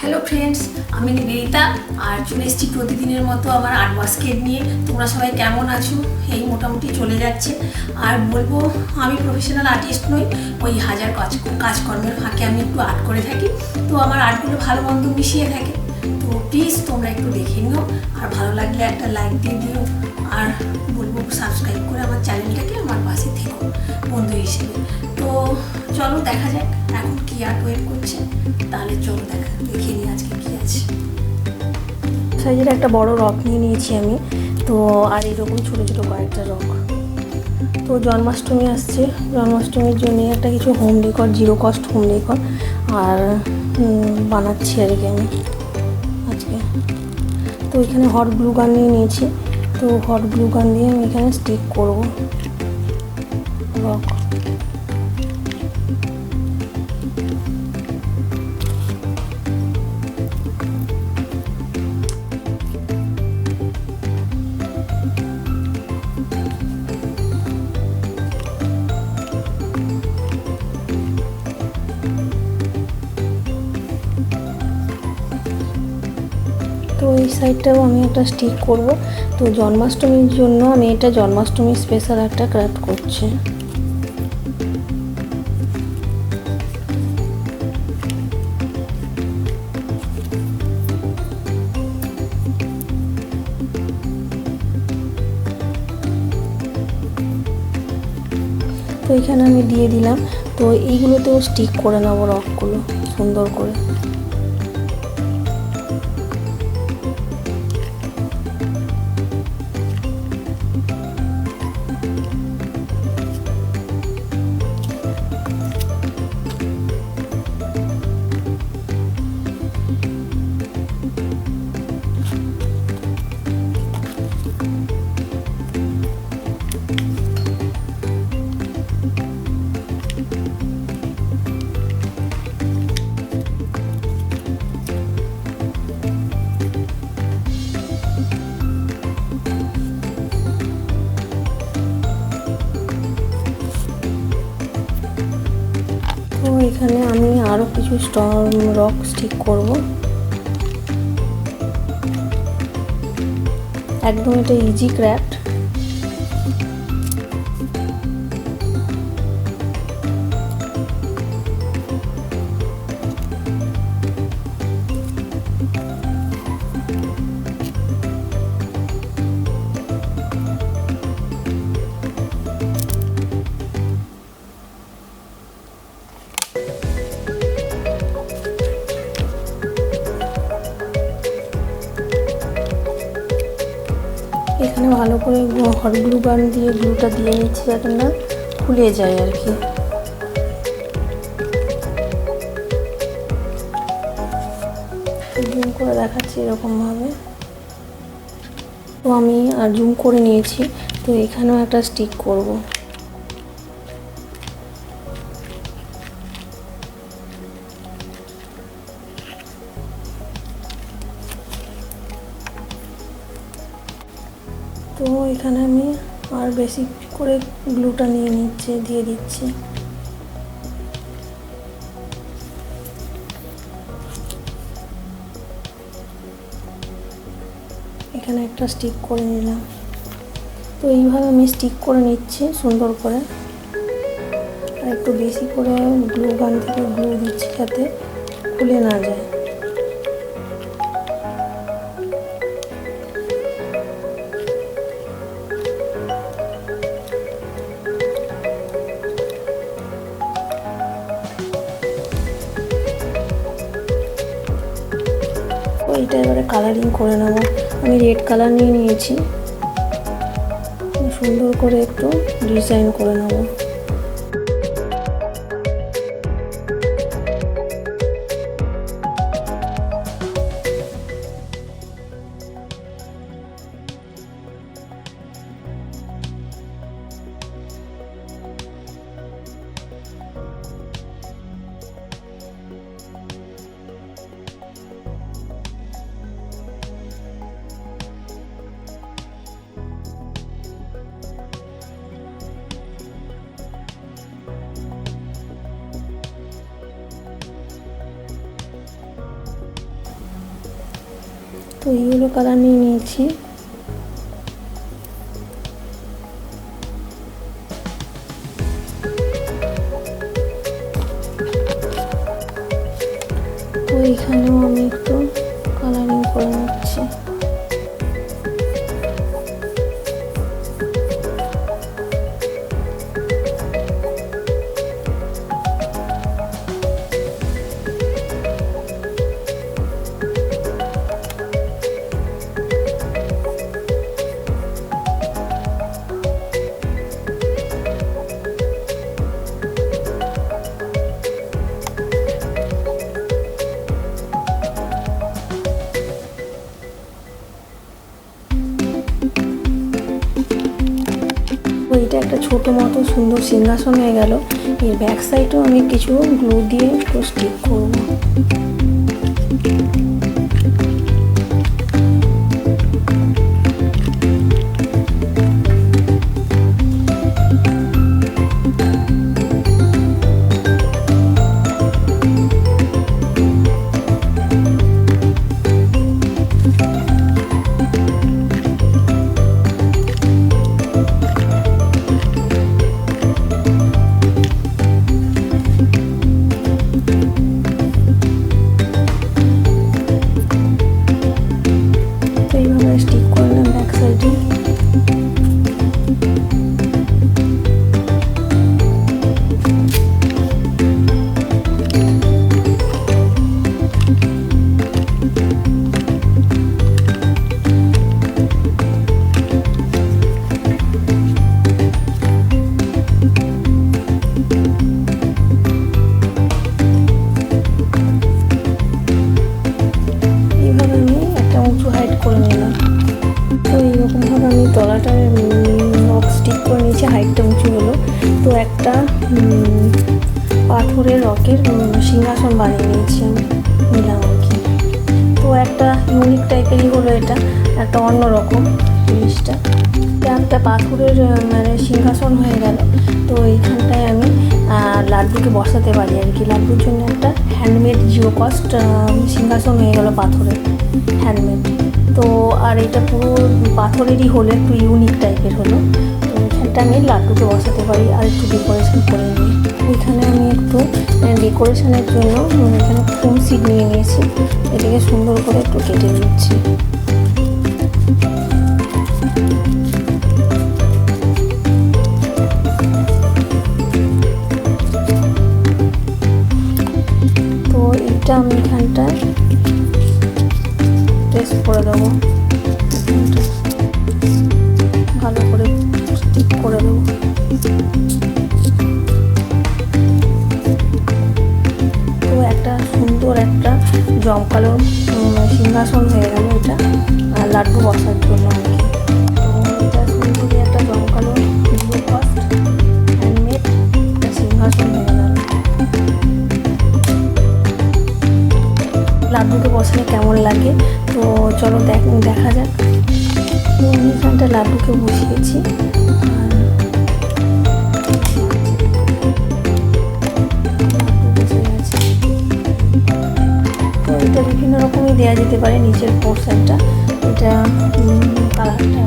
Hello friends, আমি নিবেদিতা আর চলে এসেছি প্রতিদিনের মতো আমার আর্ট বাস্কেট নিয়ে। তোমরা সবাই কেমন আছো? এই মোটামুটি চলে যাচ্ছে। আর বলবো, আমি প্রফেশনাল আর্টিস্ট নই, ওই হাজার কাজকর্মের ফাঁকে আমি একটু আর্ট করে থাকি। তো আমার আর্টগুলো ভালো মন্দ মিশিয়ে থাকে। তো প্লিজ তোমরা একটু দেখে নিও, আর ভালো লাগলে একটা লাইক দিয়ে দিও, আর বলবো সাবস্ক্রাইব করে আমার চ্যানেলটাকে আমার পাশে থেকো বন্ধু হিসেবে। তো চলো দেখা যাক এখন কি আর্ট ওয়েট করছে। তাহলে চলো দেখে নিই আজকে কি আছে। সাইজের একটা বড় রক নিয়ে নিয়েছি আমি, তো আর এরকম ছোটো ছোটো কয়েকটা রক। তো জন্মাষ্টমী আসছে, জন্মাষ্টমীর জন্য একটা কিছু home decor, zero cost home decor আর বানাচ্ছি আর কি আমি আজকে। তো এখানে হট গ্লু গান নিয়ে নিয়েছি, তো হট গ্লু গান দিয়ে আমি এখানে স্টিক করবো রক। তো এই সাইডটাও আমি একটা স্টিক করব। তো জন্মাষ্টমীর জন্য আমি এটা জন্মাষ্টমী স্পেশাল একটা ক্রাফট করছি। তো এখানে আমি দিয়ে দিলাম। তো এইগুলোতেও স্টিক করে নেবো রকগুলো সুন্দর করে। তো এখানে আমি আরও কিছু রক স্টিক করব। একদম এটা ইজি ক্রাফট। এখানে ভালো করে হট গ্লু গান দিয়ে গ্লুটা দিয়ে নিচ্ছি যাতে না খুলে যায় আর কি। জুম করে দেখাচ্ছি এরকমভাবে। তো আমি আর জুম করে নিয়েছি। তো এখানেও একটা স্টিক করব। তো এখানে আমি আর বেশি করে গ্লুটা দিয়ে দিচ্ছি। এখানে একটা স্টিক করে নিলাম। তো এইভাবে আমি স্টিক করে নিচ্ছি সুন্দর করে, আর একটু বেশি করে গ্লু গান থেকে গ্লু দিচ্ছি যাতে খুলে না যায়। এটা এবারে কালারিং করে নেব। আমি রেড কালার নিয়ে নিয়েছি, সুন্দর করে একটু ডিজাইন করে নেব। তো ইয়েলো কালার নিয়ে নিয়েছি। তো এখানেও আমি একটু কালারিং করে নিচ্ছি। এটা একটা ছোট মতো সুন্দর সিংহাসন হয়ে গেল। এর ব্যাক সাইডেও আমি কিছু গ্লু দিয়ে একটু স্টিক করবো। তলাটা নক স্টিক করে নিয়েছি, হাইটটা উঁচু হলো। তো একটা পাথরের রকের সিংহাসন বানিয়ে নিয়েছি আমি, নিলাম আর কি। তো একটা ইউনিক টাইপেরই হলো, এটা একটা অন্যরকম জিনিসটা। একটা পাথরের মানে সিংহাসন হয়ে গেল। তো এইখানটায় আমি লাড্ডুকে বসাতে পারি আর কি। লাড্ডুর জন্য একটা হ্যান্ডমেড জিও কস্ট সিংহাসন হয়ে গেল, পাথরের হ্যান্ডমেড। তো আর এটা পুরো পাথরেরই হলো, একটু ইউনিক টাইপের হলো। তো এখানটা আমি লাড্ডুকে বসাতে পারি আর একটু ডেকোরেশন করে নিই। এখানে আমি একটু ডেকোরেশনের জন্য এখানে ফোম সিড নিয়ে নিয়েছি, এটাকে সুন্দর করে একটু কেটে নিচ্ছি। তো এটা আমি এখানটায় টেস্ট করে দেবো, ভালো করে স্টিক করে দেবো। তো একটা সুন্দর একটা জমকালো সিংহাসন হয়ে গেল এটা, আর লাড্ডু বসার জন্য আর কি। তো এটা সুন্দর একটা জমকালো জিও কস্ট হ্যান্ডমেড সিংহাসন হয়ে গেল। লাড্ডুকে বসালে কেমন লাগে তো চলো দেখা যাক। তো আমি এখানটা লাড্ডুকে বসিয়েছি, তো এটা বিভিন্ন রকমই দেওয়া যেতে পারে নিচের পোর্শনটা, এটা কালারটা